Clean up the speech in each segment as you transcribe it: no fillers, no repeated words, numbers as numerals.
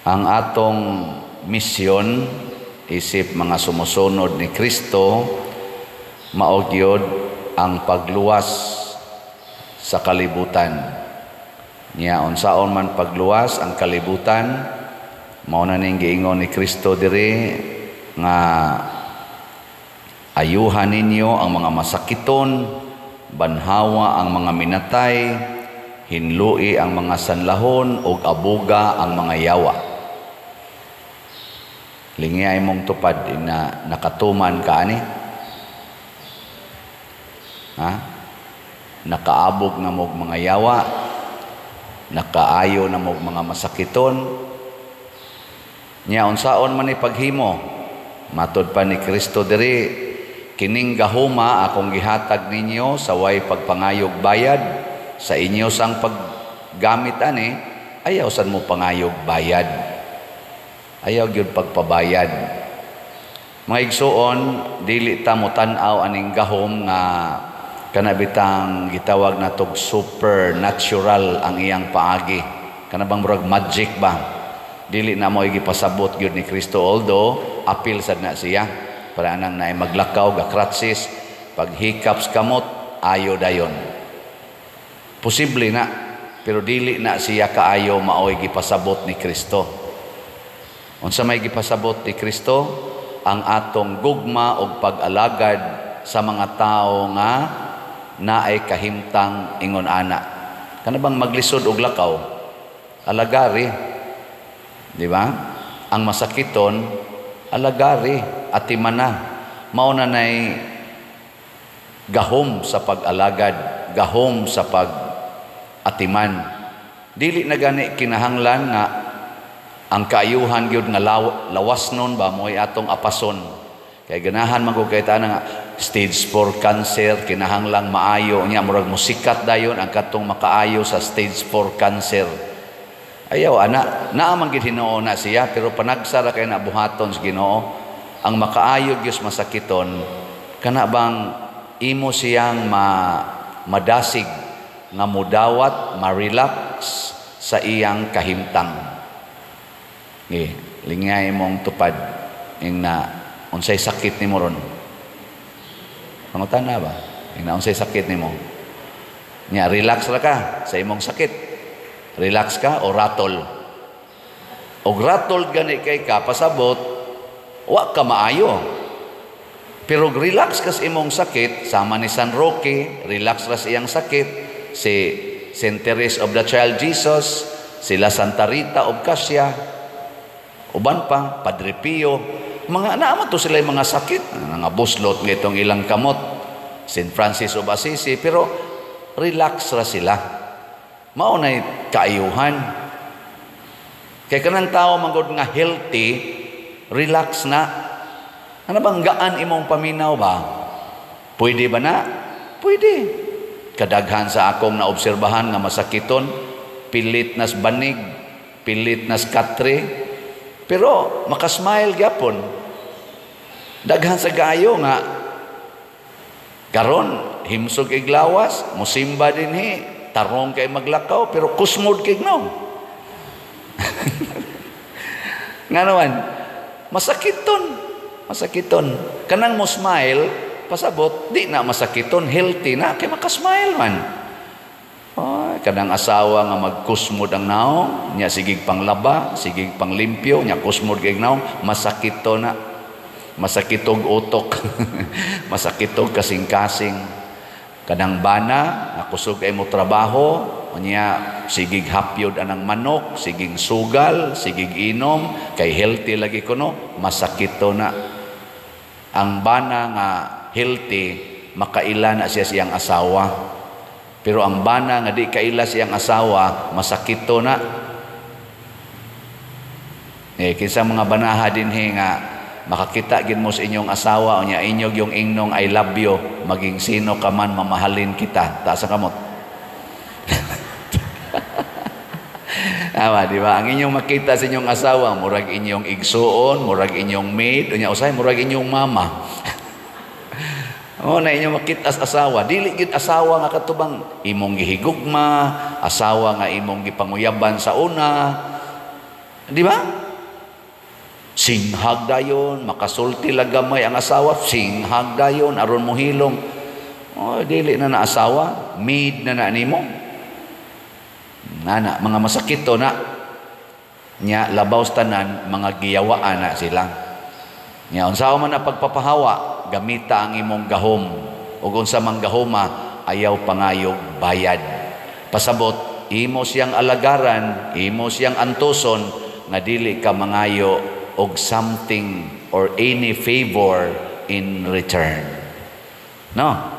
Ang atong misyon isip mga sumusunod ni Kristo mao gyud ang pagluwas sa kalibutan. Nya unsaon man pagluwas ang kalibutan, mao na ning giingon ni Kristo diri nga ayuhan ninyo ang mga masakiton, banhawa ang mga minatay, hinlui ang mga sanlahon ug abuga ang mga yawa. Lingay mong tupad na nakatuman ka ani? Ha? Nakaabog na mog mga yawa, nakaayo na mog mga masakiton. Nya unsaon man ni paghimo? Matud pa ni Kristo diri, kining gahuma akong gihatag ninyo sa way pagpangayog bayad sa inyo sang paggamit ani, ayaw san mo pangayog bayad. Ayaw gyud pagpabayad. Mga igsuon, dili ta mo tan-aw aning gahom nga kanabitang gitawag natog supernatural ang iyang paagi. Kanabang murag magic ba? Dili na mo gipasabot gyud ni Kristo, although apil sad na siya para anang naay maglakaw gakratsis, pag hiccups kamot ayo dayon. Posible na, pero dili na siya kaayo maoy gipasabot ni Kristo. Unsa may gipasabot ni Kristo? Ang atong gugma o pag-alagad sa mga tao nga naay kahimtang ingon ana. Kana bang maglisod og lakaw? Alagari. Di ba? Ang masakiton, alagari, atimana. Mao na nay gahom sa pag-alagad, gahom sa pag-atiman. Dili na gani kinahanglan nga ang kaayuhan gyud nga lawas nun ba mo'y atong apason. Kay ganahan man ko kay nga stage 4 cancer, kinahanglang maayo nya murag musikat dayon ang katong makaayo sa stage 4 cancer. Ayaw ana, naa man gid Ginoo na siya, pero panagsara kay na buhaton sa Ginoo ang makaayo gyud masakiton, kana bang imo siyang madasig nga mudawat, ma-relax sa iyang kahimtang. Lingay mong tupad ing na unsay sakit nimo ron. Pangutan na ba? Ing na unsay sakit nimo. Nya relax ra ka sa imong sakit. Relax ka o ratol. Og ratol gani kay ka pasabot, wa ka maayo. Pero relax ka sa imong sakit, sama ni San Roque, relax ra sa iyang sakit, si Saint Teresa of the Child Jesus, sila Santa Rita of Casia, uban pa, Padre Pio, mga naman to sila yung mga sakit, nga buslot ng itong ilang kamot, St. Francis of Assisi, pero relax ra sila. Maunay kaayuhan. Kaya kanang tao manggod nga healthy, relax na. Ano bang gaan imong paminaw ba? Pwede ba na? Pwede. Kadaghan sa akong naobserbahan nga masakiton, pilit nas banig, pilit nas katre, pero makasmile gyapon. Daghan sa gayo nga karon himsog kay glawas, musimba dinhi, tarong kay maglakaw, pero kusmod kay gnaw. Nga naman, masakiton. Kanang mo smile, pasabot, di na masakiton, healthy na, kay makasmile man. Oh, kadang asawa nga magkusmod ang naong, nya sigig panglaba, sigig panglimpyo, nya kusmod kay naong, masakito na. Masakitog utok. Masakitog kasing-kasing. Kadang bana, nakusog kay mo trabaho, nya sigig hapyod anang manok, sigig sugal, sigig inom, kay healthy lagi kuno, masakito na. Ang bana nga healthy, makaila na siya siyang asawa. Pero ang bana nga di kaila siyang asawa, masakito na. Kinsa mga banaha dinhi nga makakita gid mo sa inyong asawa o nya inyog yung ingnong I love you, maging sino ka man mamahalin kita. Taas ang kamot. Ama, di ba? Ang inyong makita sa inyong asawa, murag inyong igsuon, murag inyong maid, o nya usay murag inyong mama. O na inyong makita as asawa, dili gid asawa nga katubang imong gihigugma, asawa nga imong gipanguyaban sa una. Di ba? Singhag dayon, makasulti lagamay ang asawa, singhag dayon, aron mo hilom. Oh, dili na asawa, maid na nimo. Nana, mga masakit to na. Nya labaw tanan, mga giyawaan na sila. Nya unsa man na pagpapahawa, gamita ang imong gahom. Ug unsa man gahoma, ayaw pangayog bayad. Pasabot, imo siyang alagaran, imo siyang antuson, nga dili ka mangayo og something or any favor in return. No?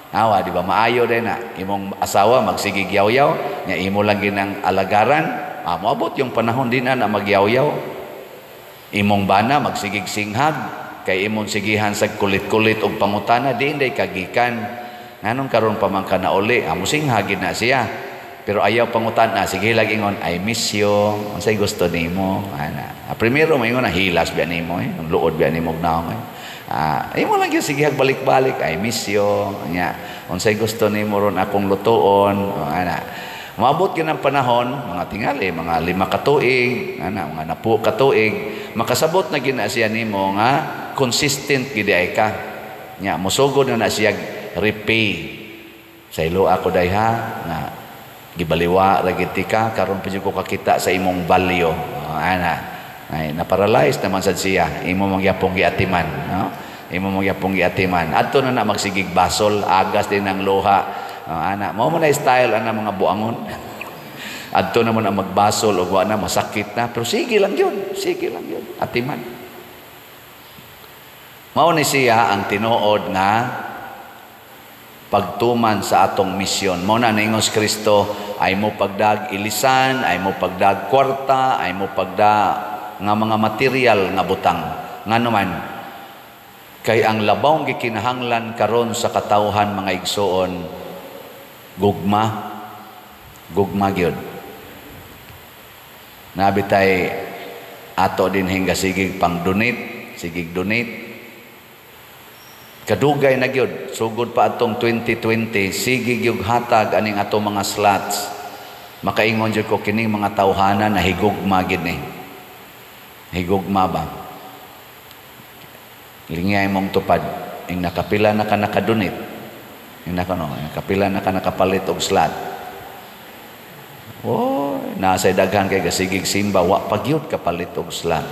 Awa, di ba? Maayo din na. Imong asawa, magsigig yaw-yaw, nga imo lang ginang alagaran, moabot yung panahon din na magyaw-yaw. Imong bana, magsigig singhag, kay imong sigihan sa kulit-kulit o pangutana, di inday kagikan. Nganong karon pa man ka na uli, singhagin na siya. Pero ayaw pangutana, sige lang ingon, I miss you, unsay gusto nimo. Primero, may ingon na hilas biya nimo, ang luod biya nimo naong. Imo lang yung sige balik-balik, I miss you. Unsay gusto nimo ron akong lutuon. Maabot yun ang panahon, mga tingali, mga 5 katuig, mga 10 katuig, makasabot na gina siya nimo nga consistent gid ay ka. Musugod na siya repay. Sa ilo ako dayha nga gibaliwa ra gid ka karon pa ko kakita sa imong value. Ay na-paralyze naman sad siya, imo mangyapong giatiman, no? Imo mangyapong giatiman. Adto na magsigig basol, agas din ang luha. Mao man na style ana mga buangon. Adto na mo na magbasol og wa na masakit na, pero sige lang yun, atiman. Mao ni siya ang tinuod nga pagtuman sa atong misyon. Mao na ingos Kristo, ay mo pagdag ilisan, ay mo pagdag kwarta, ay mo pagda nga mga material nga butang. Nga naman, kay ang labaw gikinahanglan karon sa katawhan mga igsoon, gugma gyud. Nabitay ato din hingga sigig pang donate, kadugay na gyud, sugod pa atong 2020, sigig yung hatag aning atong mga slots. Makaingon jud ko kining mga tawhanan na higugma gid ni. Higugma ba? Lingay mong tupad, ing nakapila na ka nakadonate, nakapila na ka nakapalit og slot. Nasa daghan kay gasigig simba, wa pagyud kapalit og slot.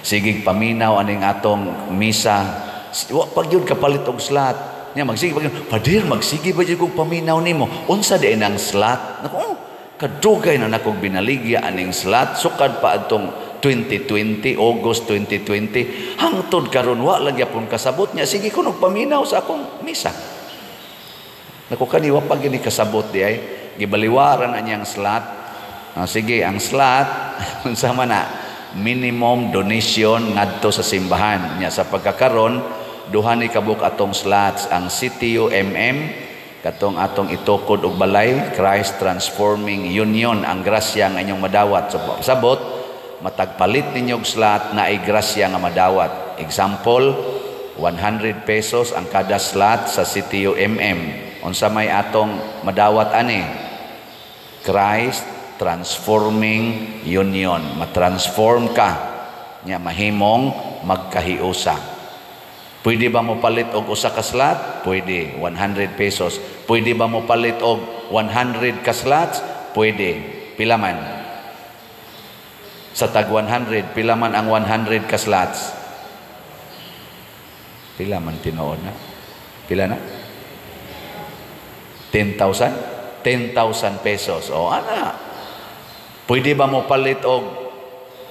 Sigig paminaw aning atong misa, wa pagyud kapalit og slot. Nya magsige pagyud, padir magsige ba jud kog paminaw nimo? Unsa di nang slot? Nako, kadugay na nakog binaligya aning slot, sukad pa adtong 2020, August 2020, hangtod karon wa lang gyapon kasabot niya. Sige ko paminaw sa akong misa. Nako kaniwa pag gini kasabot di ay gibaliwaran na niyang slot. Sige, ang slot unsa man na minimum donation ngadto sa simbahan niya. Sa pagkakaron duha ni kabuk atong slots, ang CTU katong atong itukod og balay, Christ Transforming Union, ang grasya nga inyong madawat. So sabot matagpalit ninyong slot na ay grasya nga madawat. Example, 100 pesos ang kada slot sa CTU unsa may atong madawat ani? Christ Transforming Union. Matransform ka nya mahimong magkahiusa. Pwede ba mo palit og usa ka slot? Pwede, 100 pesos. Pwede ba mo palit og 100 ka slots? Pwede. Pila man? Sa tag 100, pila man ang 100 ka slots? Pila man tinuod na? Pila na? 10,000? 10,000 pesos. O ana, pwede ba mo palit og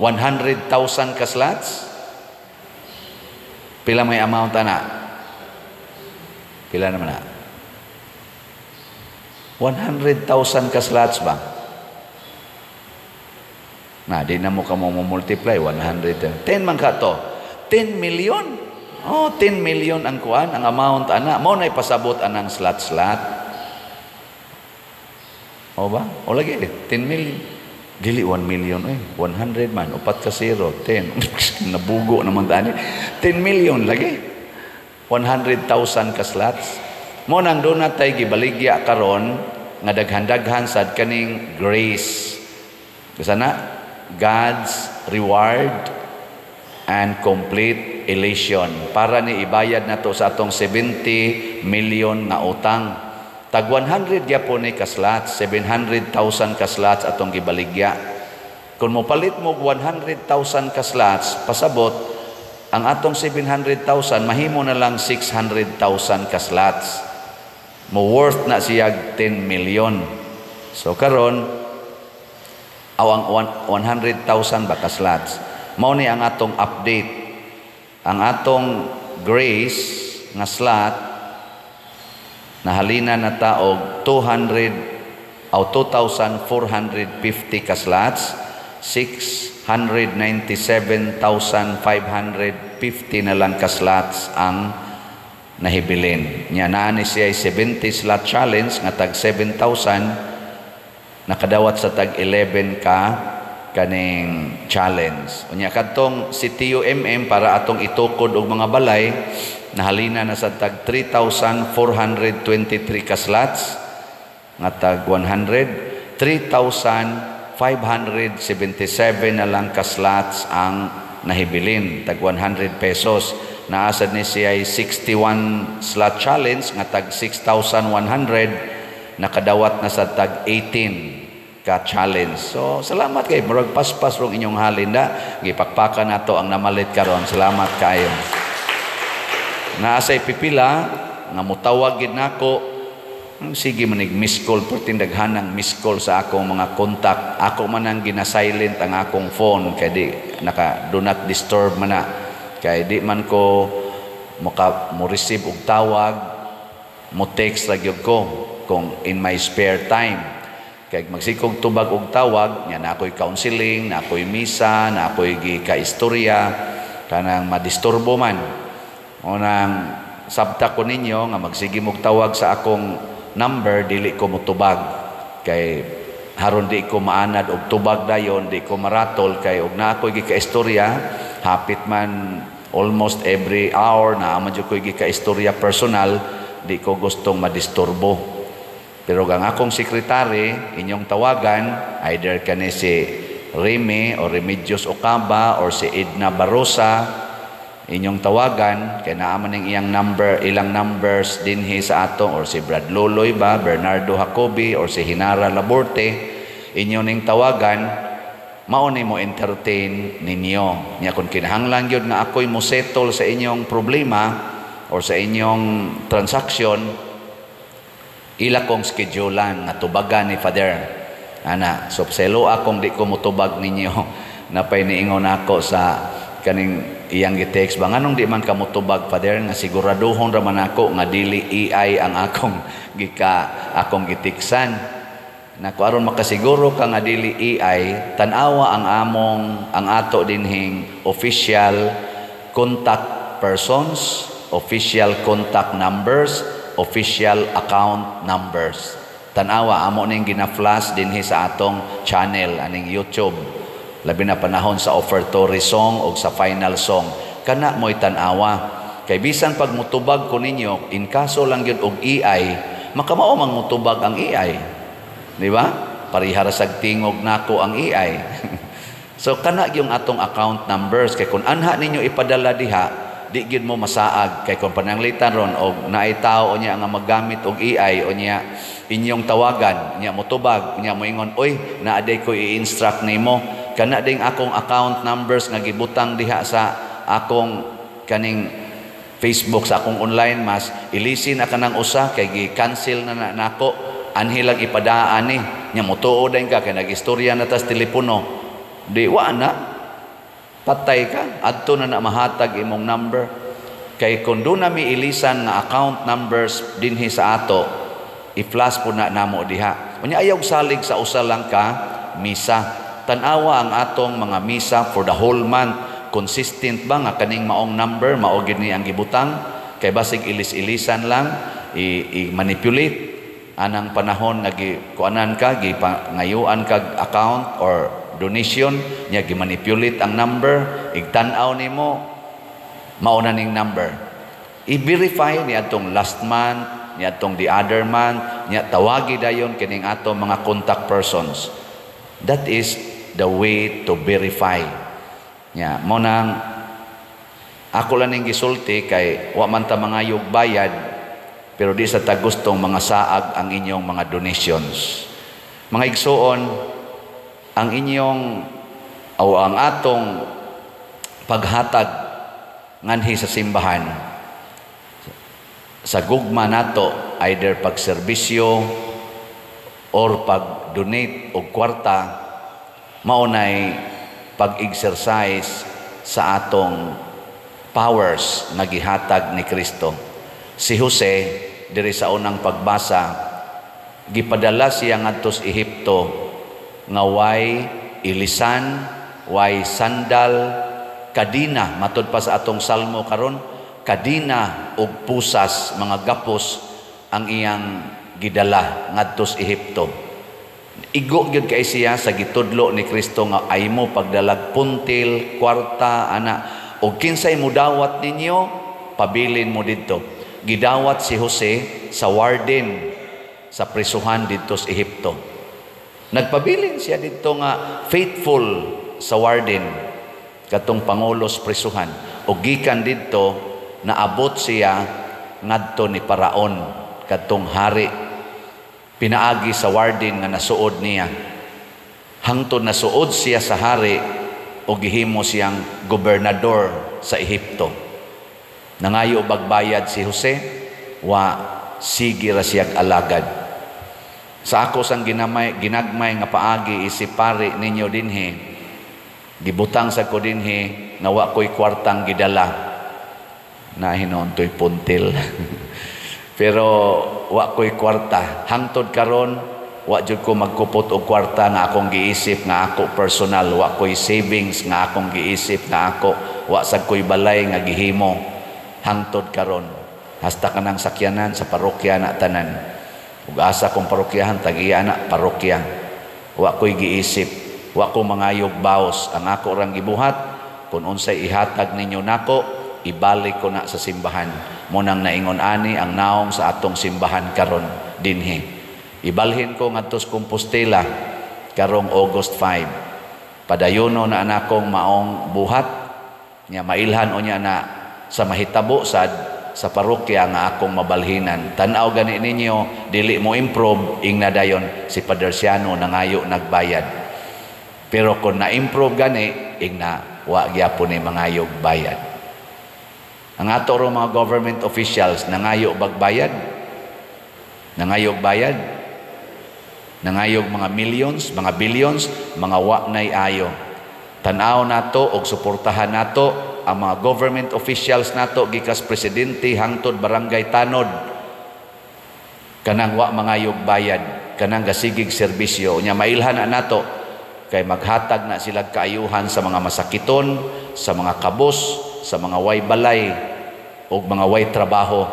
100,000 ka slots? Pila may amount ana? Pila naman na? 100,000 ka slots ba? Di na mo ka mo multiply 100. 10 man ka to. 10 million. 10 million ang kuan, ang amount ana. Mo na ipasabot anang slot. O ba? O lagi 10 million. Dili 1 million 100 man, upat ka 0, 10. Nabugo naman tani. 10 million lagi. 100,000 ka slots. Mo nang do na tay gibaligya karon nga daghan-daghan sad kaning grace. Kasi na God's reward and complete elation. Para ni ibayad na to sa atong 70 million na utang. Tag 100 gyapon ni kaslots, 700,000 kaslots atong gibaligya. Kung mo palit mo 100,000 kaslots, pasabot, ang atong 700,000, mahimo na lang 600,000 kaslots. Mo worth na siya 10 million. So karon ang 100,000 ba kaslots. Mao ni ang atong update. Ang atong grace nga slot nahalina na taog 200 o 2,450 kaslots, 697,550 na lang kaslots ang nahibilin. Nya naa ni siya 70 slot challenge nga tag 7,000 nakadawat sa tag 11 ka kaning challenge. Unya kadtong si TUMM para atong itukod og mga balay nahalina na sa tag 3,423 kaslots nga tag 100, 3,577 na lang kaslots ang nahibilin tag 100 pesos. Naasad ni siya 61 slot challenge nga tag 6,100 nakadawat na sa tag 18 ka challenge. So salamat kay murag paspas rong inyong halinda gipakpakan nato ang namalit karon. Salamat kayo. Naasay pipila nga mutawag gid nako. Sige manig miss call pertin daghanang miss call sa akong mga contact. Ako man ang gina-silent ang akong phone kay di naka do not disturb man na. Kay di man ko mo receive og tawag, mo text ra gyud ko kung in my spare time. Kay magsikog tubag og tawag, nya na ako'y counseling, na ako'y misa, na ako'y gika-istorya, kanang madisturbo man. Unang sabta ko ninyo nga magsige mog tawag sa akong number, dili ko motubag. Kay haron di ko maanad og tubag dayon, di ko maratol kay og na ako'y gika-istorya, hapit man almost every hour na aman jud ko'y gika-istorya personal, di ko gustong madisturbo. Pero ang akong sekretary, inyong tawagan, either kani si Remy o Remedios Ocaba or si Edna Barosa, inyong tawagan, kaya naaman ng iyang number, ilang numbers dinhi sa ato, or si Brad Loloy ba, Bernardo Jacobi, or si Hinara Laborte, inyong ning tawagan, mauni mo entertain ninyo. Nya kung kinahanglan yun nga ako'y mo settle sa inyong problema or sa inyong transaction, ila kong schedulean nga tubagan ni Father. Ana, so selo akong di ko motubag ninyo napay niingon ako sa kaning iyang gi-text ba nganong di man ka motubag Father nga siguraduhon ra man ako nga dili AI ang akong gitiksan. Naku aron makasiguro ka nga dili AI, tan-awa ang ato dinhing official contact persons, official contact numbers, official account numbers. Tanawa amo ning gina-flash dinhi sa atong channel aning YouTube. Labi na panahon sa offertory song o sa final song. Kana mo'y tanawa. Kay bisan pag mutubag ko ninyo, in kaso lang yun og AI, makamao mang mutubag ang AI. Di ba? Parihara sag tingog nako ang AI. So kana yung atong account numbers kay kun anha ninyo ipadala diha, di gid mo masaag kay kung pananglitan ron og naay tao niya nga maggamit og AI o niya inyong tawagan niya motubag niya moingon oy naaday ko i-instruct nimo kana ding akong account numbers nga gibutang diha sa akong kaning Facebook sa akong online mas ilisin na kanang usa kay gi-cancel na nako anhilang ipadaan ni niya motuod din ka kay nagistorya na tas telepono di wa na patay ka, adto na mahatag imong number. Kay kung doon na may ilisan nga account numbers dinhi sa ato, i-flash po na namo diha. Unya ayaw salig sa usa lang ka misa. Tanawa ang atong mga misa for the whole month. Consistent ba nga kaning maong number, mao gid ni ang gibutang? Kay basig ilis-ilisan lang, i-manipulate. Anang panahon nga kuanan ka, ngayuan kag account or donation niya gimanipulate ang number igtan-aw nimo mauna ning number i-verify ni atong last month ni atong the other month niya tawagi dayon kining atong mga contact persons that is the way to verify. Nya, mo nang ako lang ning gisulti kay wa man ta mangayog bayad, pero di sa ta gustong mga saag ang inyong mga donations. Mga igsoon, ang inyong o ang atong paghatag nganhi sa simbahan sa gugma nato, either pagserbisyo or pag-donate og kwarta, maunay pag-exercise sa atong powers nga gihatag ni Kristo. Si Jose diri sa unang pagbasa, gipadala siya ngadto sa Ehipto nga way ilisan, way sandal, kadina, matud pa sa atong salmo karon, kadina og pusas, mga gapos ang iyang gidala ngadto sa Ehipto. Igo gyud kay siya sa gitudlo ni Kristo nga ay mo pagdalag puntil, kwarta, ana, o kinsay mo dawat ninyo, pabilin mo didto. Gidawat si Jose sa warden sa prisuhan didto sa Ehipto. Nagpabilin siya didto nga faithful sa warden katong pangulos prisuhan, o gikan didto naabot siya ngadto ni Paraon katong hari. Pinaagi sa warden nga nasuod niya. Hangtod nasuod siya sa hari o gihimo siyang gobernador sa Ehipto. Nangayo bagbayad si Jose, wa sige ra siyag alagad. Sa ako sang ginagmay nga paagi isip pare ninyo dinhi, gibutang sa ko dinhi na wa ko'y kwartang gidala. Na hinon to'y puntil. Pero wa ko'y kwarta. Hangtod karon, wa jud ko magkupot og kwarta nga akong giisip nga ako personal. Wa ko'y savings nga akong giisip nga ako. Wa sad ko'y balay nga gihimo. Hangtod karon, hasta kanang sakyanan sa parokya na tanan. Ug asa kong parokyahan, tag-iya na parokya. Wa ko'y giisip. Wa ko mangayog baos. Ang ako rang gibuhat, kung unsay ihatag ninyo nako, ibalik ko na sa simbahan. Munang naingon ani ang naong sa atong simbahan karon dinhi. Ibalhin ko ngadto sa Compostela karong August 5. Padayono na anakong maong buhat nya mailhan unya na sa mahitabo sad sa parokya nga akong mabalhinan. Tan-aw gani ninyo, dili mo improve ing nadayon si Padre Siano nangayo nagbayad. Pero kung na-improve gani, ing na wa gyapon ni mangayog bayad. Ang ato ro mga government officials nangayo bagbayad, nangayog bayad, nangayog mga millions, mga billions, mga wa nay ayo. Tan-aw nato og suportahan nato ang mga government officials nato gikas presidente hangtod barangay tanod, kanang wa mangayog bayad, kanang gasigig serbisyo. Nya mailhan na nato kay maghatag na sila kaayuhan sa mga masakiton, sa mga kabos, sa mga way balay o mga way trabaho,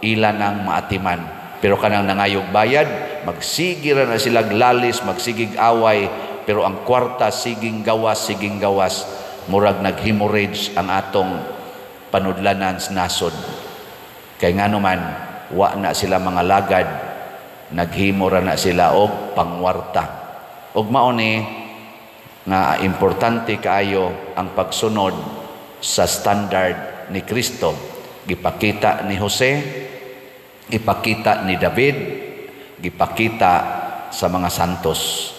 ilan ang maatiman. Pero kanang nangayog bayad, magsigig na sila lalis, magsigig away, pero ang kwarta siging gawas, murag nag-hemorrhage ang atong panudlanan sa nasod. Kay nga naman, wa na sila mga lagad, naghimora na sila og pangwarta. Og mauni nga importante kaayo ang pagsunod sa standard ni Kristo. Gipakita ni Jose, gipakita ni David, gipakita sa mga santos.